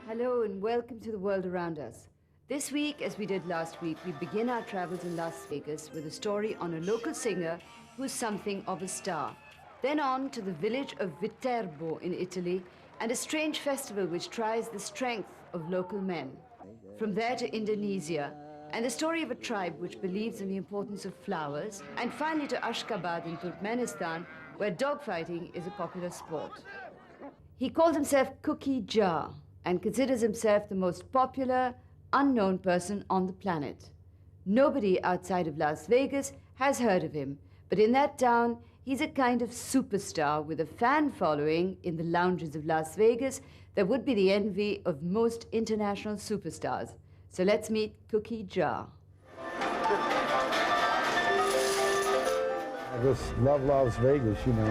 Hello and welcome to the world around us. This week, as we did last week, we begin our travels in Las Vegas with a story on a local singer who's something of a star. Then on to the village of Viterbo in Italy and a strange festival which tries the strength of local men. From there to Indonesia and the story of a tribe which believes in the importance of flowers, and finally to Ashgabat in Turkmenistan, where dogfighting is a popular sport. He calls himself Cookie Jar and considers himself the most popular, unknown person on the planet. Nobody outside of Las Vegas has heard of him, but in that town, he's a kind of superstar with a fan following in the lounges of Las Vegas that would be the envy of most international superstars. So let's meet Cookie Jar. I just love Las Vegas, you know.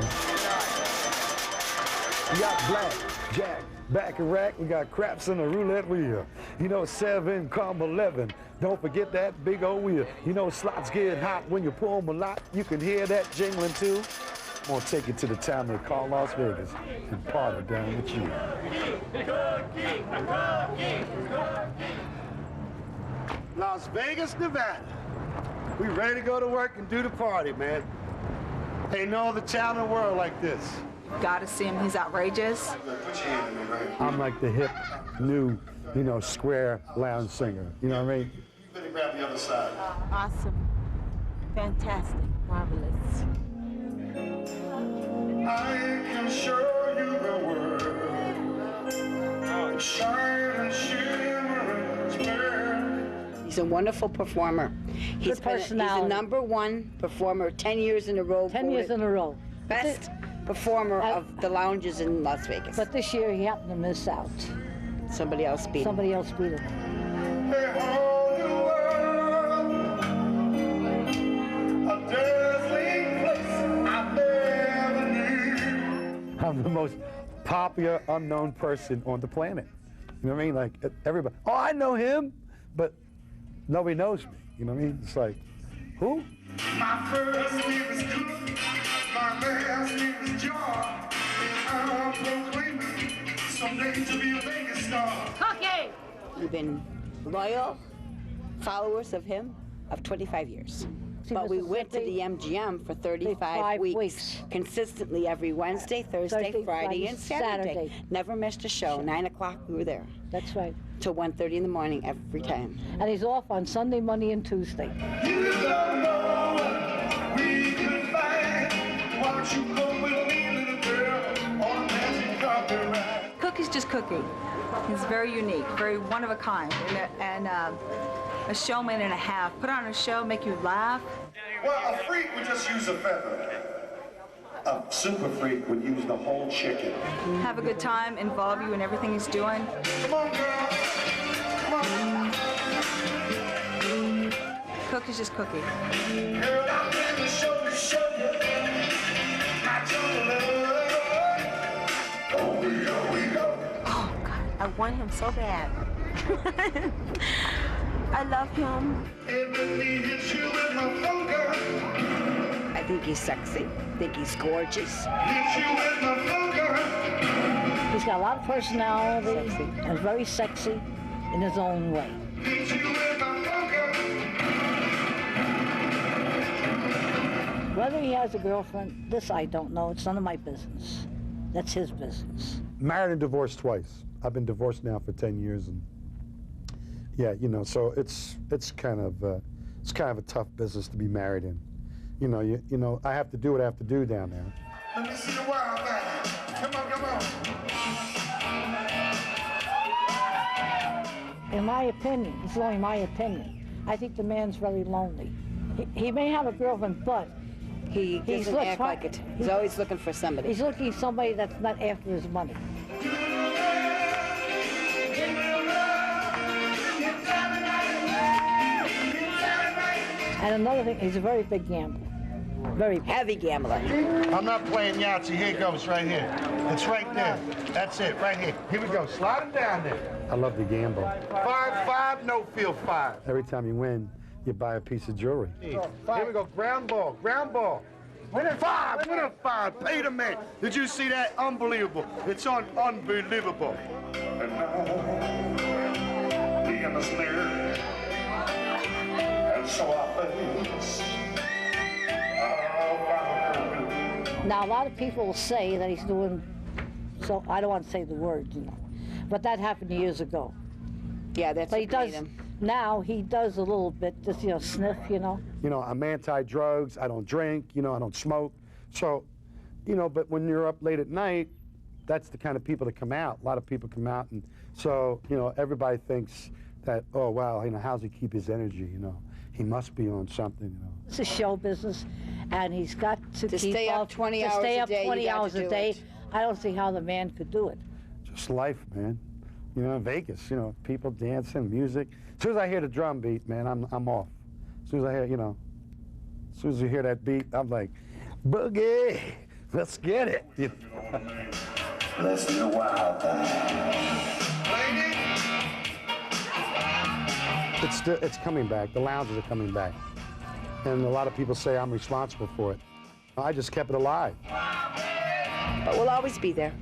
We got black, jack, baccarat, we got craps in the roulette wheel. You know, 7, 11. Don't forget that big old wheel. You know, slots get hot when you pull them a lot. You can hear that jingling too. I'm gonna take you to the town they call Las Vegas and party down with you. Las Vegas, Nevada. We ready to go to work and do the party, man. Ain't no other town in the world like this. Gotta see him, he's outrageous. I'm like the hip, new, you know, square lounge singer. You know what I mean? You better grab the other side. Awesome. Fantastic. Marvelous. I can show you the world. Shine and shimmer and splendor. He's a wonderful performer. He's the #1 performer 10 years in a row. 10 years in a row. Best performer of the lounges in Las Vegas. But this year he happened to miss out. Somebody else beat him. Somebody else beat him. Hey, whole new world. A dazzling place I never knew. I'm the most popular, unknown person on the planet. You know what I mean? Like, everybody, oh, I know him, but nobody knows me. You know what I mean? It's like, who? My first name is Cook, my last name is Jar, and I'm proclaiming someday to be a Vegas star. Cookie! We've been loyal followers of him of 25 years. But we went to the MGM for 35 weeks. Consistently every Wednesday, Thursday, Friday, and Saturday. Never missed a show. 9 o'clock, we were there. That's right. Till 1:30 in the morning every time. And he's off on Sunday, Monday, and Tuesday. You don't know what we can find. Won't you come with me, little girl, on a magic carpet ride? Cookie's just Cookie. He's very unique, very one of a kind, and a showman and a half. Put on a show, make you laugh. Well, a freak would just use a feather. A super freak would use the whole chicken. Have a good time, involve you in everything he's doing. Come on, girl. Come on. Cookie's just Cookie. Girl, I'm here to show you my true love. Oh, we go. Oh, God, I want him so bad. I love him. Everything hits you with my finger. I think he's sexy. I think he's gorgeous. Hits you with my finger. He's got a lot of personality and very sexy in his own way. Hits you with my finger. Whether he has a girlfriend, this I don't know. It's none of my business. That's his business. Married and divorced twice. I've been divorced now for 10 years, and yeah, you know, so it's kind of a tough business to be married in. You know, I have to do what I have to do down there. Let me see the wild thing. Come on. In my opinion, it's only my opinion, I think the man's very lonely. He may have a girlfriend, but He doesn't act like it. He's always looking for somebody. he's looking for somebody that's not after his money. And another thing, he's a very big gambler. Very big. Heavy gambler. I'm not playing Yahtzee. Here it goes, right here. It's right there. That's it, right here. Here we go. Slide it down there. I love to gamble. 5-5, no field 5. Every time you win, you buy a piece of jewelry. Here we go. Ground ball. Win it 5. Win a 5. Pay the man. Did you see that? Unbelievable. It's unbelievable. And now, he in the snare. And so I face. Now, a lot of people will say that he's doing, so I don't want to say the word, you know, but that happened years ago. Yeah, that's But he what made does, him. now he does a little bit, just, you know, sniff, you know. You know, I'm anti-drugs, I don't drink, you know, I don't smoke. So, you know, but when you're up late at night, that's the kind of people that come out. A lot of people come out, and so, you know, everybody thinks that, oh, wow, you know, how's he keep his energy, you know? He must be on something, you know. It's a show business, and he's got to keep stay up 20 hours a day, you 20 got to hours do a day. it. I don't see how the man could do it. Just life, man. You know, Vegas, you know, people dancing, music. As soon as I hear the drum beat, man, I'm off. As soon as I hear, you know, as soon as you hear that beat, I'm like, boogie, let's get it. You know? Let's do the wild thing. It's coming back. The lounges are coming back. And a lot of people say I'm responsible for it. I just kept it alive. But we'll always be there.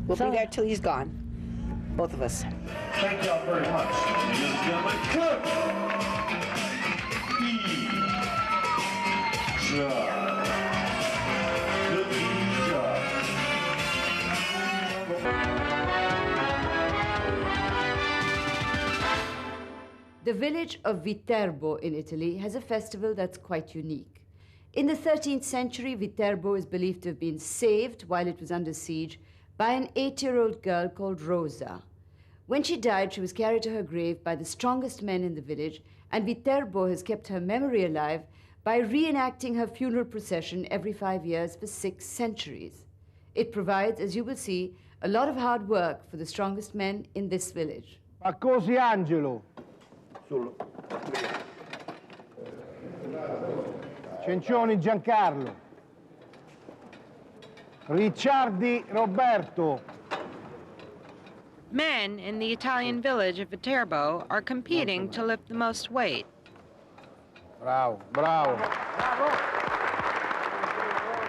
We'll be there till he's gone. Both of us. Thank y'all very much. Ladies and gentlemen, Cook. The village of Viterbo in Italy has a festival that's quite unique. In the 13th century, Viterbo is believed to have been saved while it was under siege by an 8-year-old girl called Rosa. When she died, she was carried to her grave by the strongest men in the village, and Viterbo has kept her memory alive by reenacting her funeral procession every 5 years for 6 centuries. It provides, as you will see, a lot of hard work for the strongest men in this village. Accosi Angelo. Cencioni Giancarlo. Ricciardi Roberto. Men in the Italian village of Viterbo are competing to lift the most weight. Bravo, bravo.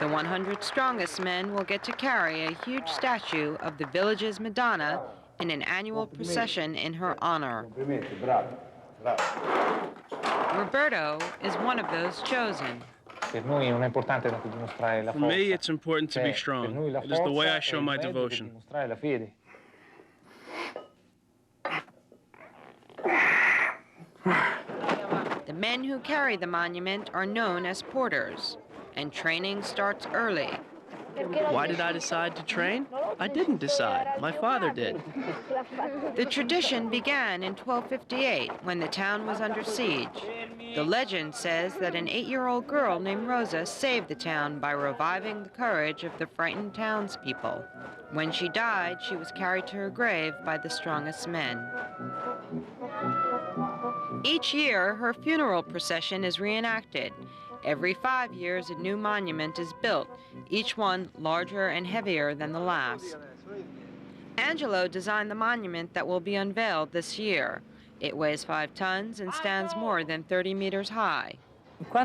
The 100 strongest men will get to carry a huge statue of the village's Madonna in an annual procession in her honor. Roberto is one of those chosen. For me, it's important to be strong. It is the way I show my devotion. The men who carry the monument are known as porters, and training starts early. Why did I decide to train? I didn't decide. My father did. The tradition began in 1258 when the town was under siege. The legend says that an 8-year-old girl named Rosa saved the town by reviving the courage of the frightened townspeople. When she died, she was carried to her grave by the strongest men. Each year, her funeral procession is reenacted. Every 5 years, a new monument is built, each one larger and heavier than the last. Angelo designed the monument that will be unveiled this year. It weighs 5 tons and stands more than 30 meters high. I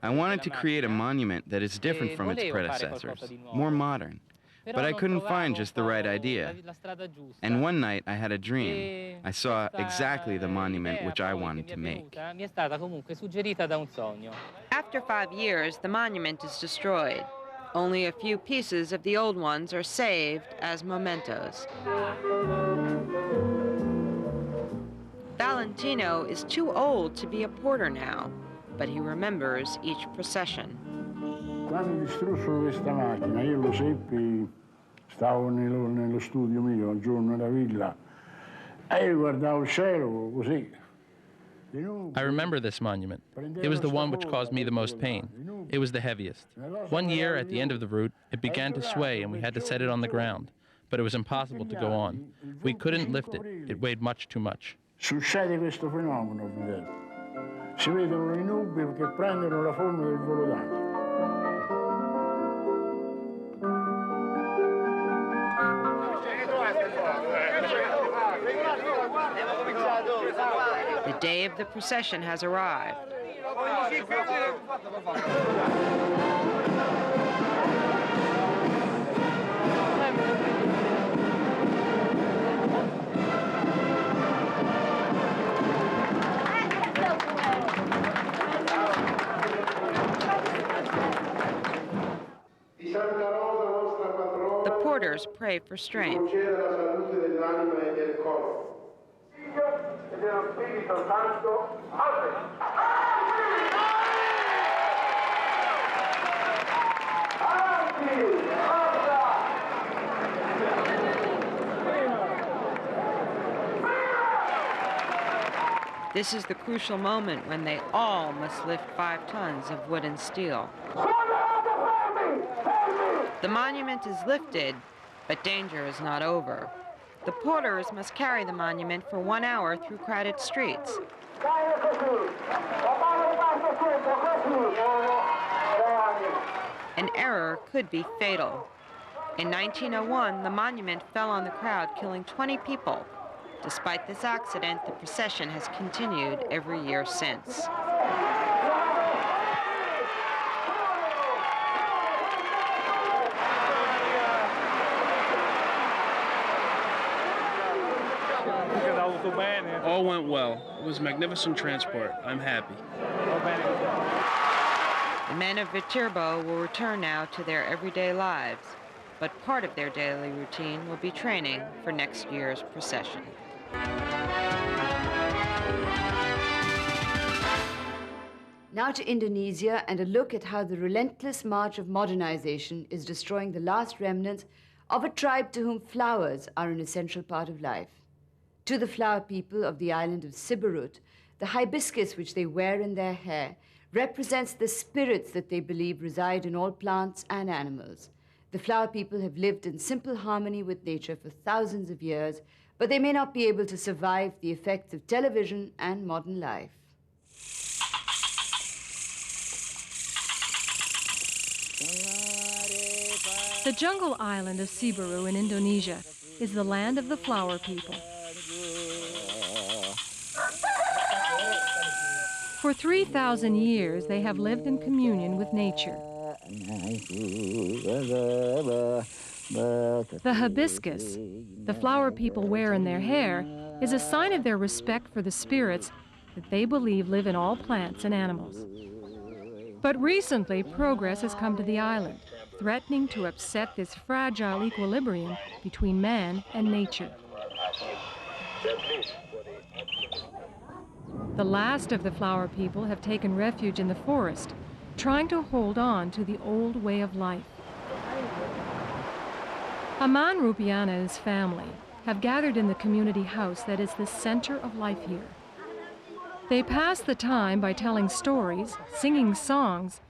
wanted to create a monument that is different from its predecessors, more modern. But I couldn't find just the right idea. And one night I had a dream. I saw exactly the monument which I wanted to make. After 5 years, the monument is destroyed. Only a few pieces of the old ones are saved as mementos. Valentino is too old to be a porter now, but he remembers each procession. Quando distrussero questa macchina, io lo seppi, stavo nello studio mio, un giorno nella villa, e io guardavo il cielo così. I remember this monument. It was the one which caused me the most pain. It was the heaviest. One year, at the end of the route, it began to sway and we had to set it on the ground. But it was impossible to go on. We couldn't lift it. It weighed much too much. Succede questo fenomeno, vedete. Si vedono le nubi che prendono la forma del volo d'angelo. The day of the procession has arrived. The porters pray for strength. This is the crucial moment when they all must lift 5 tons of wood and steel. The monument is lifted, but danger is not over. The porters must carry the monument for 1 hour through crowded streets. An error could be fatal. In 1901, the monument fell on the crowd, killing 20 people. Despite this accident, the procession has continued every year since. All went well. It was magnificent transport. I'm happy. The men of Viterbo will return now to their everyday lives, but part of their daily routine will be training for next year's procession. Now to Indonesia and a look at how the relentless march of modernization is destroying the last remnants of a tribe to whom flowers are an essential part of life. To the flower people of the island of Siberut, the hibiscus which they wear in their hair represents the spirits that they believe reside in all plants and animals. The flower people have lived in simple harmony with nature for thousands of years, but they may not be able to survive the effects of television and modern life. The jungle island of Siberut in Indonesia is the land of the flower people. For 3,000 years, they have lived in communion with nature. The hibiscus, the flower people wear in their hair, is a sign of their respect for the spirits that they believe live in all plants and animals. But recently, progress has come to the island, threatening to upset this fragile equilibrium between man and nature. The last of the flower people have taken refuge in the forest, trying to hold on to the old way of life. Aman Rupiana and his family have gathered in the community house that is the center of life here. They pass the time by telling stories, singing songs,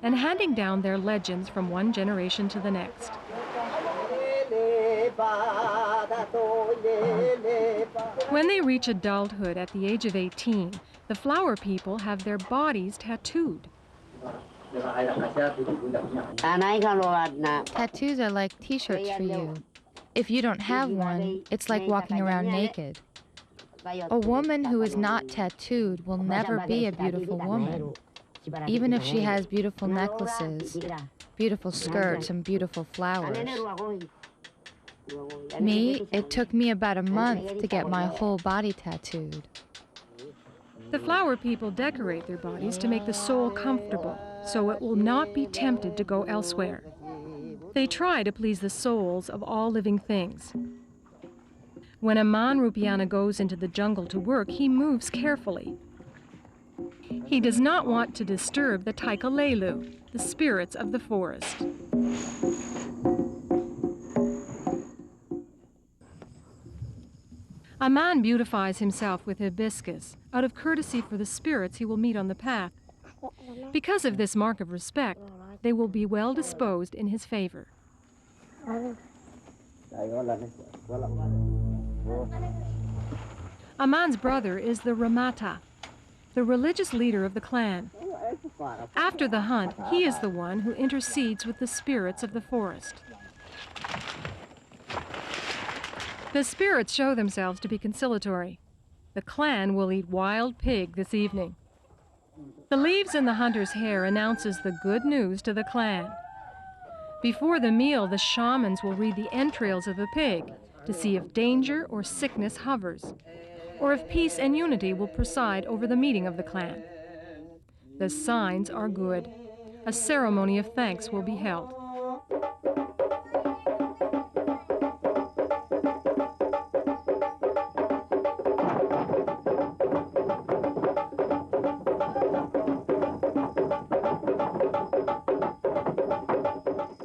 and handing down their legends from one generation to the next. When they reach adulthood at the age of 18, the flower people have their bodies tattooed. Tattoos are like t-shirts for you. If you don't have one, it's like walking around naked. A woman who is not tattooed will never be a beautiful woman, even if she has beautiful necklaces, beautiful skirts, and beautiful flowers. Me, it took me about a month to get my whole body tattooed. The flower people decorate their bodies to make the soul comfortable, so it will not be tempted to go elsewhere. They try to please the souls of all living things. When Aman Rupiana goes into the jungle to work, he moves carefully. He does not want to disturb the Taikalelu, the spirits of the forest. Aman beautifies himself with hibiscus out of courtesy for the spirits he will meet on the path. Because of this mark of respect, they will be well disposed in his favor. Aman's brother is the Ramata, the religious leader of the clan. After the hunt, he is the one who intercedes with the spirits of the forest. The spirits show themselves to be conciliatory. The clan will eat wild pig this evening. The leaves in the hunter's hair announces the good news to the clan. Before the meal, the shamans will read the entrails of the pig to see if danger or sickness hovers, or if peace and unity will preside over the meeting of the clan. The signs are good. A ceremony of thanks will be held.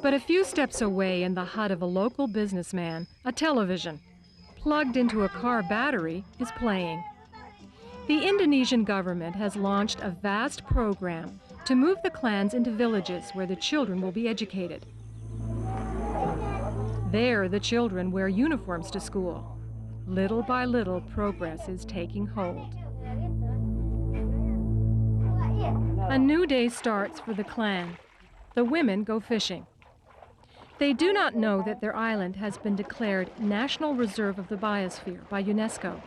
But a few steps away in the hut of a local businessman, a television, plugged into a car battery, is playing. The Indonesian government has launched a vast program to move the clans into villages where the children will be educated. There, the children wear uniforms to school. Little by little, progress is taking hold. A new day starts for the clan. The women go fishing. They do not know that their island has been declared National Reserve of the Biosphere by UNESCO,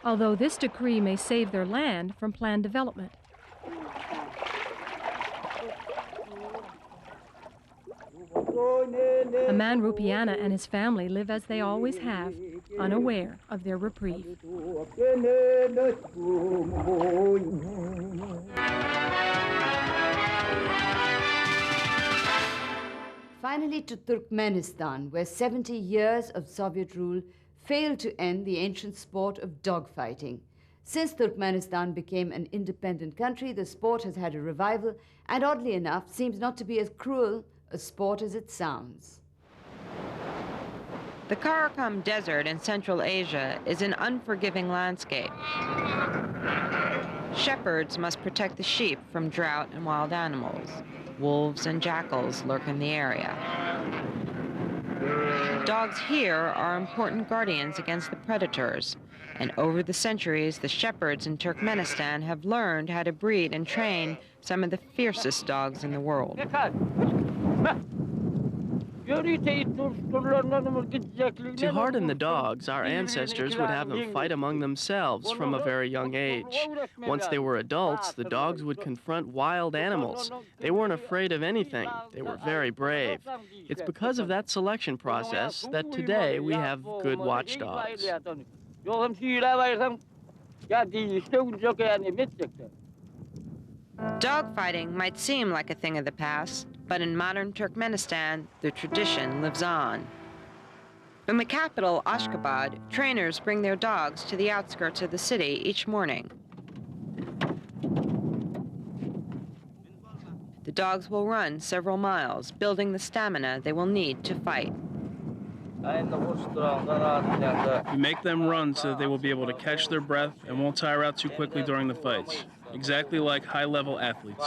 although this decree may save their land from planned development. A man Rupiana and his family live as they always have, unaware of their reprieve. Finally to Turkmenistan, where 70 years of Soviet rule failed to end the ancient sport of dogfighting. Since Turkmenistan became an independent country, the sport has had a revival and, oddly enough, seems not to be as cruel a sport as it sounds. The Karakum Desert in Central Asia is an unforgiving landscape. Shepherds must protect the sheep from drought and wild animals. Wolves and jackals lurk in the area. Dogs here are important guardians against the predators, and over the centuries, the shepherds in Turkmenistan have learned how to breed and train some of the fiercest dogs in the world. To harden the dogs, our ancestors would have them fight among themselves from a very young age. Once they were adults, the dogs would confront wild animals. They weren't afraid of anything. They were very brave. It's because of that selection process that today we have good watchdogs. Dogfighting might seem like a thing of the past, but in modern Turkmenistan, the tradition lives on. From the capital, Ashgabat, trainers bring their dogs to the outskirts of the city each morning. The dogs will run several miles, building the stamina they will need to fight. We make them run so that they will be able to catch their breath and won't tire out too quickly during the fights, exactly like high-level athletes.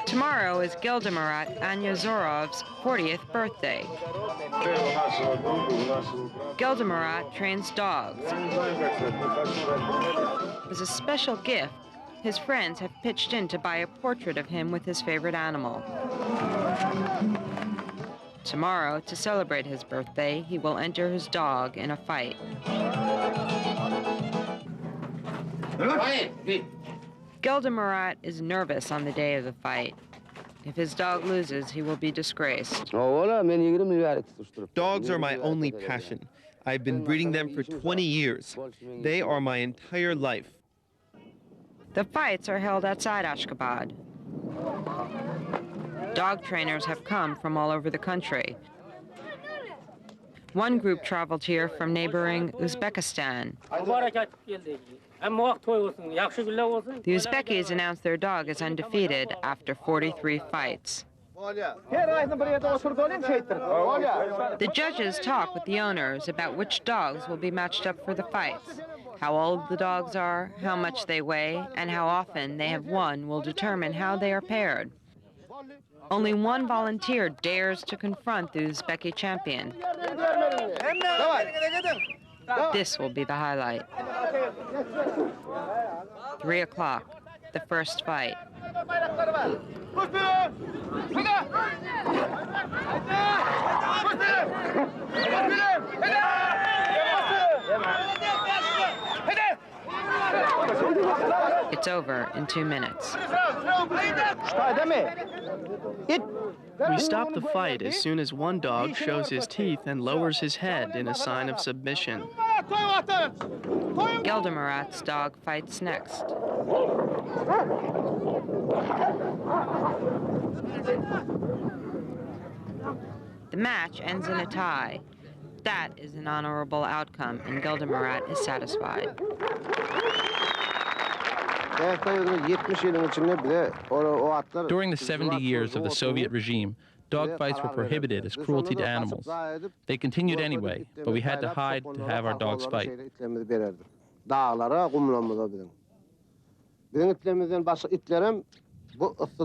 Tomorrow is Gildemarat Anyazorov's 40th birthday. Gildemarat trains dogs. As a special gift, his friends have pitched in to buy a portrait of him with his favorite animal. Tomorrow, to celebrate his birthday, he will enter his dog in a fight. Gildemarat is nervous on the day of the fight. If his dog loses, he will be disgraced. Dogs are my only passion. I've been breeding them for 20 years. They are my entire life. The fights are held outside Ashgabat. Dog trainers have come from all over the country. One group traveled here from neighboring Uzbekistan. The Uzbekis announced their dog is undefeated after 43 fights. The judges talk with the owners about which dogs will be matched up for the fights. How old the dogs are, how much they weigh, and how often they have won will determine how they are paired. Only one volunteer dares to confront the Uzbeki champion. This will be the highlight. 3 o'clock, the first fight. It's over in 2 minutes. We stop the fight as soon as one dog shows his teeth and lowers his head in a sign of submission. Geldemurat's dog fights next. The match ends in a tie. That is an honorable outcome, and Geldemurat is satisfied. During the 70 years of the Soviet regime, dogfights were prohibited as cruelty to animals. They continued anyway, but we had to hide to have our dogs fight.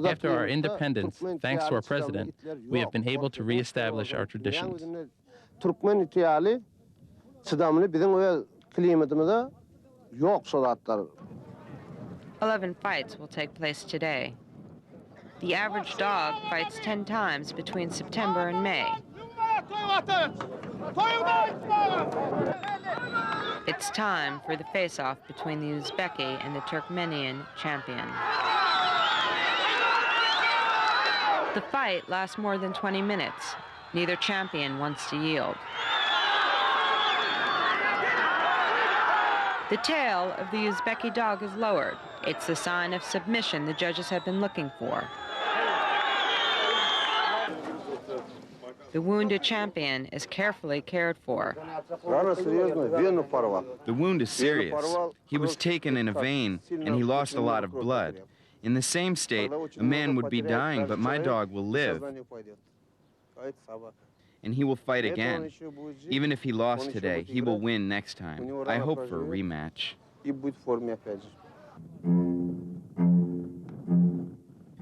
After our independence, thanks to our president, we have been able to reestablish our traditions. 11 fights will take place today. The average dog fights 10 times between September and May. It's time for the face-off between the Uzbeki and the Turkmenian champion. The fight lasts more than 20 minutes. Neither champion wants to yield. The tail of the Uzbeki dog is lowered. It's the sign of submission the judges have been looking for. The wounded champion is carefully cared for. The wound is serious. He was taken in a vein, and he lost a lot of blood. In the same state, a man would be dying, but my dog will live. And he will fight again. Even if he lost today, he will win next time. I hope for a rematch.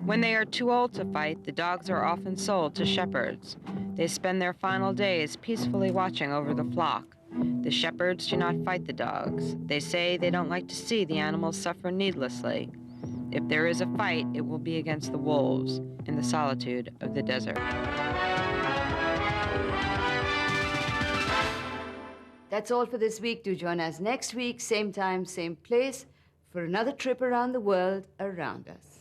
When they are too old to fight, the dogs are often sold to shepherds. They spend their final days peacefully watching over the flock. The shepherds do not fight the dogs. They say they don't like to see the animals suffer needlessly. If there is a fight, it will be against the wolves in the solitude of the desert. That's all for this week. Do join us next week, same time, same place, for another trip around the world around us.